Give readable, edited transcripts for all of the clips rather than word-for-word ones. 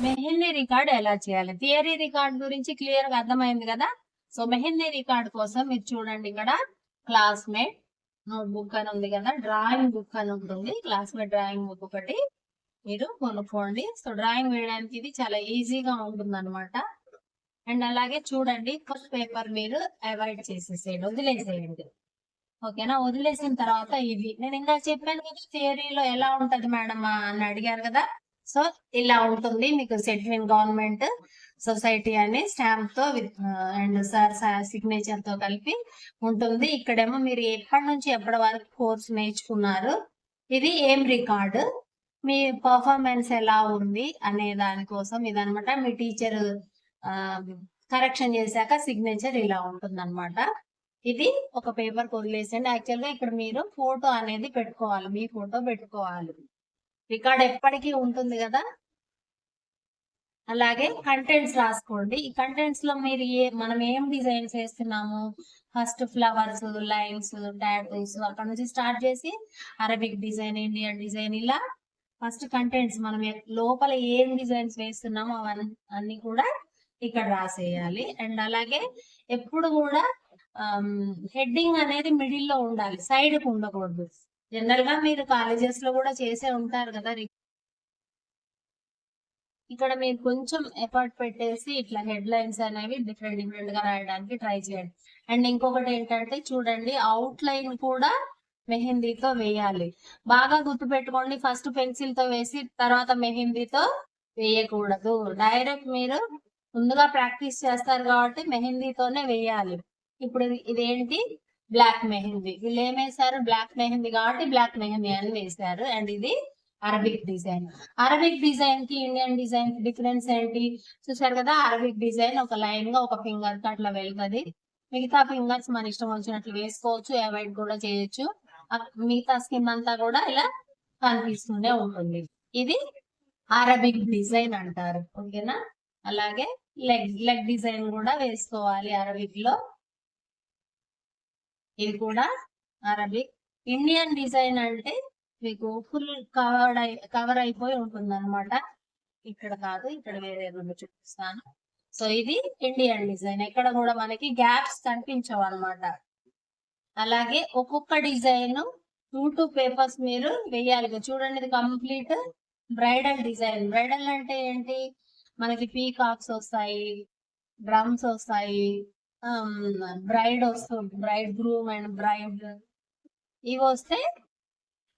Mehndi record ఎలా చేయాలి? Theory record గురించి క్లియర్ గా అర్థమైంది కదా. సో మెహందీ రికార్డ్ కోసం మీరు చూడండి, ఇక్కడ క్లాస్మేట్ నోట్ బుక్ అని ఉంది కదా, డ్రాయింగ్ బుక్ అని ఉంటుంది. క్లాస్మేట్ డ్రాయింగ్ బుక్ ఒకటి మీరు కొనుక్కోండి. సో డ్రాయింగ్ వేయడానికి ఇది చాలా ఈజీగా ఉంటుంది అనమాట. అండ్ అలాగే చూడండి, ఫస్ట్ పేపర్ మీరు అవాయిడ్ చేసేసేయండి, వదిలేసేయండి. ఓకేనా? వదిలేసిన తర్వాత ఇది నేను ఇంకా చెప్పాను కదా, థియరీలో ఎలా ఉంటది మేడం అని అడిగారు కదా. సో ఇలా ఉంటుంది మీకు. సెట్విన్ గవర్నమెంట్ సొసైటీ అనే స్టాంప్ తో అండ్ సార్ సిగ్నేచర్ తో కలిపి ఉంటుంది. ఇక్కడేమో మీరు ఎప్పటి నుంచి ఎప్పటి వరకు కోర్స్ నేర్చుకున్నారు, ఇది ఏం రికార్డు, మీ పర్ఫార్మెన్స్ ఎలా ఉంది అనే దానికోసం ఇదనమాట. మీ టీచర్ కరెక్షన్ చేశాక సిగ్నేచర్ ఇలా ఉంటుంది అనమాట. ఇది ఒక పేపర్ వదిలేసండి. యాక్చువల్ గా ఇక్కడ మీరు ఫోటో అనేది పెట్టుకోవాలి, మీ ఫోటో పెట్టుకోవాలి. రికార్డ్ ఎప్పటికీ ఉంటుంది కదా. అలాగే కంటెంట్స్ రాసుకోండి. ఈ కంటెంట్స్ లో మీరు మనం ఏం డిజైన్ చేస్తున్నాము, ఫస్ట్ ఫ్లవర్స్, లైన్స్, టాటూస్, అక్కడ నుంచి స్టార్ట్ చేసి అరబిక్ డిజైన్, ఇండియన్ డిజైన్, ఇలా ఫస్ట్ కంటెంట్స్ మనం లోపల ఏం డిజైన్స్ వేస్తున్నామో అవన్నీ కూడా ఇక్కడ రాసేయాలి. అండ్ అలాగే ఎప్పుడు కూడా హెడ్డింగ్ అనేది మిడిల్ లో ఉండాలి, సైడ్ కు ఉండకూడదు. జనరల్ గా మీరు కాలేజెస్ లో కూడా చేసే ఉంటారు కదా. ఇక్కడ మీరు కొంచెం ఎఫర్ట్ పెట్టేసి ఇట్లా హెడ్ లైన్స్ అనేవి డిఫరెంట్ డిఫరెంట్ గా రాయడానికి ట్రై చేయండి. అండ్ ఇంకొకటి ఏంటంటే చూడండి, అవుట్ లైన్ కూడా మెహందీతో వేయాలి. బాగా గుర్తు పెట్టుకోండి, ఫస్ట్ పెన్సిల్ తో వేసి తర్వాత మెహందీతో వేయకూడదు. డైరెక్ట్ మీరు ముందుగా ప్రాక్టీస్ చేస్తారు కాబట్టి మెహందీతోనే వేయాలి. ఇప్పుడు ఇదేంటి, బ్లాక్ మెహందీ. వీళ్ళు ఏం వేశారు, బ్లాక్ మెహందీ కాబట్టి బ్లాక్ మెహందీ అని వేశారు. అండ్ ఇది అరబిక్ డిజైన్. అరబిక్ డిజైన్ కి ఇండియన్ డిజైన్ కి డిఫరెన్స్ ఏంటి చూసారు కదా. అరబిక్ డిజైన్ ఒక లైన్ గా ఒక ఫింగర్ కి అట్లా వెళ్తుంది. మిగతా ఫింగర్స్ మన ఇష్టం వచ్చినట్లు వేసుకోవచ్చు, అవాయిడ్ కూడా చేయొచ్చు. మిగతా స్కిన్ అంతా కూడా ఇలా కనిపిస్తూనే ఉంటుంది. ఇది అరబిక్ డిజైన్ అంటారు. ఓకేనా? అలాగే లెగ్ డిజైన్ కూడా వేసుకోవాలి అరబిక్ లో. ఇది కూడా అరబిక్. ఇండియన్ డిజైన్ అంటే మీకు ఫుల్ కవర్ అయిపోయి ఉంటుంది అనమాట. ఇక్కడ కాదు, ఇక్కడ వేరే రెండు చూపిస్తాను. సో ఇది ఇండియన్ డిజైన్, ఎక్కడ కూడా మనకి గ్యాప్స్ కనిపించవు అనమాట. అలాగే ఒక్కొక్క డిజైన్ 2 పేపర్స్ మీరు వేయాలి. చూడండి, ఇది కంప్లీట్ బ్రైడల్ డిజైన్. బ్రైడల్ అంటే ఏంటి, మనకి పీకాక్స్ వస్తాయి, డ్రమ్స్ వస్తాయి, బ్రైడ్ వస్తుంది, బ్రైడ్ గ్రూమ్ అండ్ బ్రైడ్, ఇవి వస్తే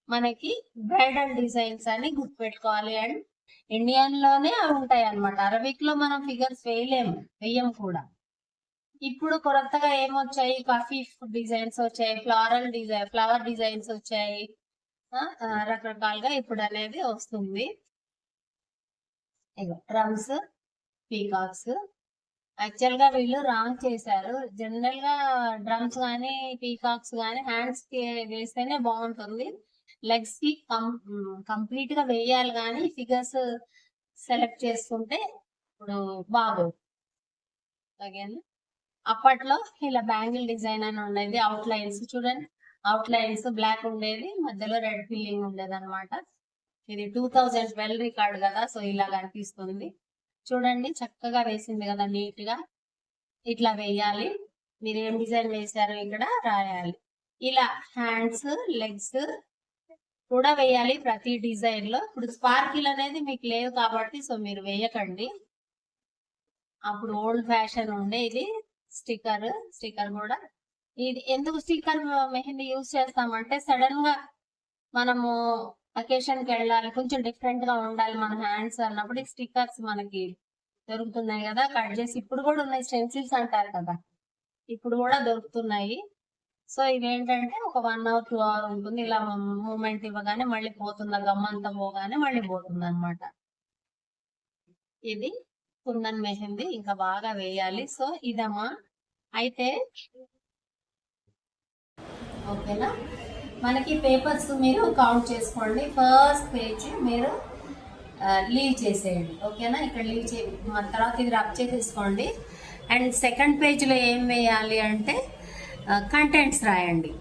మనకి బ్రైడల్ డిజైన్స్ అని గుర్తుపెట్టుకోవాలి. అండ్ ఇండియన్ లోనే అవి ఉంటాయి అనమాట. అరబిక్ లో మనం ఫిగర్స్ వేయం కూడా. ఇప్పుడు కొత్తగా ఏమొచ్చాయి, కఫీఫ్ డిజైన్స్ వచ్చాయి, ఫ్లవర్ డిజైన్స్ వచ్చాయి, రకరకాలుగా ఇప్పుడు అనేది వస్తుంది. Drums, peacocks. యాక్చువల్ గా వీళ్ళు రాంగ్ చేశారు. జనరల్ గా డ్రమ్స్ గానీ పీకాక్స్ గానీ హ్యాండ్స్ కి వేస్తేనే బాగుంటుంది. లెగ్స్ కి కంప్లీట్ గా వేయాలి, కానీ ఫిగర్స్ సెలెక్ట్ చేసుకుంటే ఇప్పుడు బాగోదు. అగైన్ అప్పట్లో ఇలా బ్యాంగిల్ డిజైన్ అని ఉండేది. అవుట్ లైన్స్ చూడండి, అవుట్ లైన్స్ బ్లాక్ ఉండేది, మధ్యలో రెడ్ ఫిల్లింగ్ ఉండేది అనమాట. ఇది 2012 రికార్డ్ కదా, సో ఇలా కనిపిస్తుంది. చూడండి, చక్కగా వేసింది కదా, నీట్ గా ఇట్లా వేయాలి. మీరు ఏం డిజైన్ వేసారో ఇక్కడ రాయాలి. ఇలా హ్యాండ్స్, లెగ్స్ కూడా వేయాలి ప్రతి డిజైన్ లో. ఇప్పుడు స్పార్కిల్ అనేది మీకు లేదు కాబట్టి సో మీరు వేయకండి. అప్పుడు ఓల్డ్ ఫ్యాషన్ ఉండే ఇది స్టిక్కర్ కూడా. ఇది ఎందుకు స్టిక్కర్ మెహందీ యూజ్ చేస్తామంటే, సడన్ గా మనము అకేషన్ కి వెళ్ళాలి, కొంచెం డిఫరెంట్ గా ఉండాలి మన హ్యాండ్స్ అన్నప్పుడు ఈ స్టిక్కర్స్ మనకి దొరుకుతున్నాయి కదా, కట్ చేసి. ఇప్పుడు కూడా ఉన్నాయి, స్టెన్సిల్స్ అంటారు కదా, ఇప్పుడు కూడా దొరుకుతున్నాయి. సో ఇవేంటంటే ఒక 1 hour 2 hour ఉంటుంది. ఇలా మూమెంట్ ఇవ్వగానే మళ్ళీ పోతుంది, గమ్మంతా పోగానే మళ్ళీ పోతుంది అనమాట. ఇది కుందన్ మెహందీ, ఇంకా బాగా వేయాలి. సో ఇదమ్మా. అయితే ఓకేనా, మనకి పేపర్స్ మీరు కౌంట్ చేసుకోండి. ఫస్ట్ పేజ్ మీరు లీవ్ చేసేయండి. ఓకేనా, ఇక్కడ లీవ్ మన తర్వాత ఇది రబ్ చేసేసుకోండి. అండ్ సెకండ్ పేజ్లో ఏం వేయాలి అంటే కంటెంట్స్ రాయండి.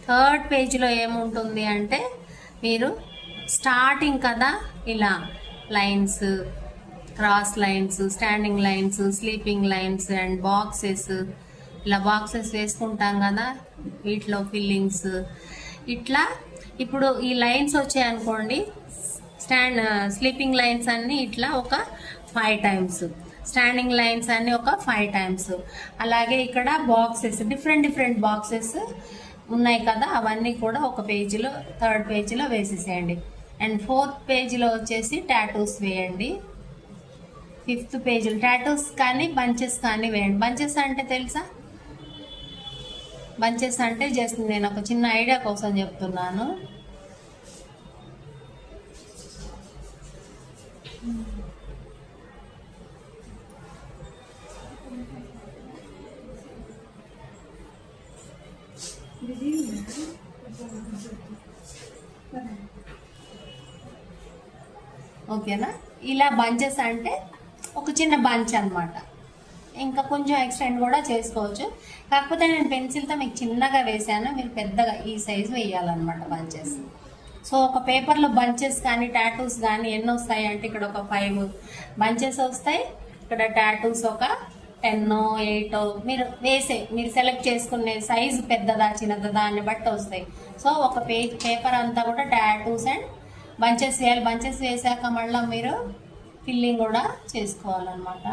థర్డ్ పేజ్లో ఏముంటుంది అంటే మీరు స్టార్టింగ్ కదా ఇలా lines, cross lines, standing lines, sleeping lines and boxes, ఇలా బాక్సెస్ వేసుకుంటాం కదా వీటిలో ఫిల్లింగ్స్. ఇట్లా ఇప్పుడు ఈ లైన్స్ వచ్చాయనుకోండి, స్లీపింగ్ లైన్స్ అన్ని ఇట్లా ఒక 5 times, స్టాండింగ్ లైన్స్ అన్ని ఒక 5 times. అలాగే ఇక్కడ బాక్సెస్, డిఫరెంట్ బాక్సెస్ ఉన్నాయి కదా, అవన్నీ కూడా ఒక పేజీలో, 3rd పేజీలో వేసేసేయండి. అండ్ 4th పేజీలో వచ్చేసి టాటూస్ వేయండి. 5th పేజీలో టాటూస్ కానీ బంచెస్ కానీ వేయండి. బంచెస్ అంటే తెలుసా? బంచెస్ అంటే జస్ట్ నేను ఒక చిన్న ఐడియా కోసం చెప్తున్నాను. ఓకేనా? ఇలా బంచెస్ అంటే ఒక చిన్న బంచ్ అనమాట. ఇంకా కొంచెం ఎక్స్టెండ్ కూడా చేసుకోవచ్చు. కాకపోతే నేను పెన్సిల్తో మీకు చిన్నగా వేసాను, మీరు పెద్దగా ఈ సైజు వేయాలన్నమాట బంచెస్. సో ఒక పేపర్లో బంచెస్ కానీ టాటూస్ కానీ ఎన్ని వస్తాయి అంటే ఇక్కడ ఒక 5 బంచెస్ వస్తాయి. ఇక్కడ టాటూస్ ఒక 10, 8 మీరు సెలెక్ట్ చేసుకునే సైజు పెద్దదా చిన్నదా దాన్ని బట్టి వస్తాయి. సో ఒక పేపర్ అంతా కూడా టాటూస్ అండ్ బంచెస్ వేయాలి. బంచెస్ వేసాక మళ్ళీ మీరు ఫిల్లింగ్ కూడా చేసుకోవాలన్నమాట.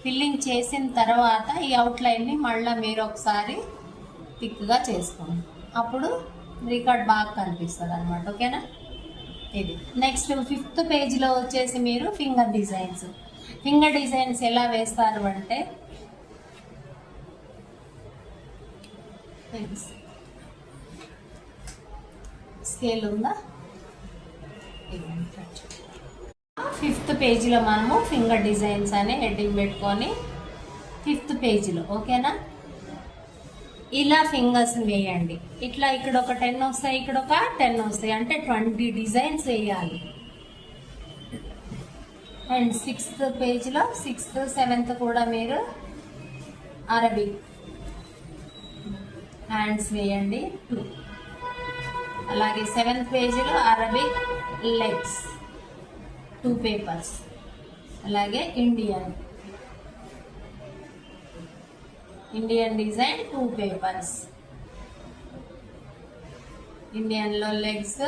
ఫిల్లింగ్ చేసిన తర్వాత ఈ అవుట్లైన్ని మళ్ళీ మీరు ఒకసారి థిక్గా చేసుకోండి, అప్పుడు రికార్డ్ బాగా కనిపిస్తుంది అనమాట. ఓకేనా? ఇది నెక్స్ట్ 5th పేజ్లో వచ్చేసి మీరు ఫింగర్ డిజైన్స్ ఎలా వేస్తారు అంటే, స్కేల్ ఉందా? 5th పేజీలో మనము ఫింగర్ డిజైన్స్ అనే హెడ్డింగ్ పెట్టుకొని 5th పేజీలో, ఓకేనా, ఇలా ఫింగర్స్ వేయండి. ఇట్లా ఇక్కడ ఒక 10 వస్తాయి, ఇక్కడ ఒక 10 వస్తాయి, అంటే 20 డిజైన్స్ వేయాలి. అండ్ 6th పేజీలో 6th, 7th కూడా మీరు అరబిక్ హ్యాండ్స్ వేయండి 2. అలాగే 7th పేజీలో అరబిక్ లెగ్స్ 2 పేపర్స్. అలాగే ఇండియన్ డిజైన్ 2 పేపర్స్. ఇండియన్లో లెగ్స్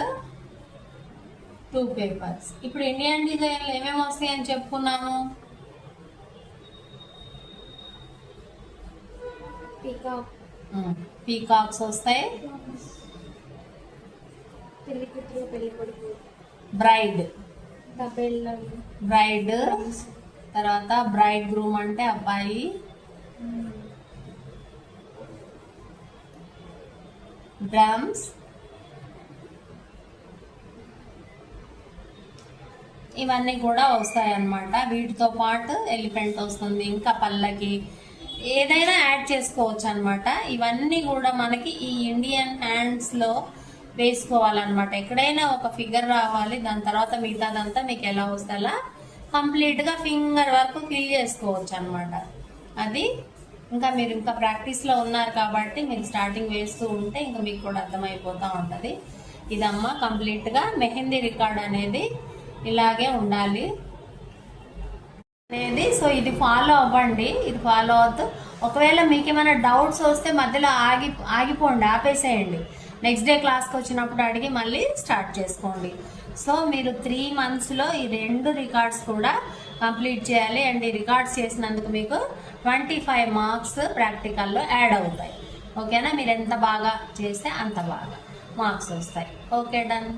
2 పేపర్స్. ఇప్పుడు ఇండియన్ డిజైన్లో ఏమేమి వస్తాయి అని చెప్పుకున్నాము? పీకాక్స్ వస్తాయి, బ్రైడ్, తర్వాత బ్రైడ్ గ్రూమ్ అంటే అబ్బాయి, డ్రమ్స్, ఇవన్నీ కూడా వస్తాయి అన్నమాట. వీటితో పాటు ఎలిఫెంట్ వస్తుంది, ఇంకా పల్లకి, ఏదైనా యాడ్ చేసుకోవచ్చు అనమాట. ఇవన్నీ కూడా మనకి ఈ ఇండియన్ హ్యాండ్స్లో వేసుకోవాలన్నమాట. ఎక్కడైనా ఒక ఫిగర్ రావాలి, దాని తర్వాత మిగతాదంతా మీకు ఎలా వస్తే అలా కంప్లీట్గా ఫింగర్ వరకు ఫిల్ చేసుకోవచ్చు అనమాట. అది మీరు ఇంకా ప్రాక్టీస్లో ఉన్నారు కాబట్టి మీరు స్టార్టింగ్ వేస్తూ ఉంటే ఇంకా మీకు కూడా అర్థమైపోతూ ఉంటుంది. ఇదమ్మా కంప్లీట్గా మెహందీ రికార్డ్ అనేది ఇలాగే ఉండాలి అనేది. సో ఇది ఫాలో అవ్వండి, ఇది ఫాలో అవుతూ ఒకవేళ మీకు ఏమైనా డౌట్స్ వస్తే మధ్యలో ఆగిపోండి, ఆపేసేయండి. నెక్స్ట్ డే క్లాస్కి వచ్చినప్పుడు అడిగి మళ్ళీ స్టార్ట్ చేసుకోండి. సో మీరు 3 monthsలో ఈ 2 రికార్డ్స్ కూడా కంప్లీట్ చేయాలి. అండ్ ఈ రికార్డ్స్ చేసినందుకు మీకు 25 marks ప్రాక్టికల్లో యాడ్ అవుతాయి. ఓకేనా? మీరు ఎంత బాగా చేస్తే అంత బాగా మార్క్స్ వస్తాయి. Okay, done.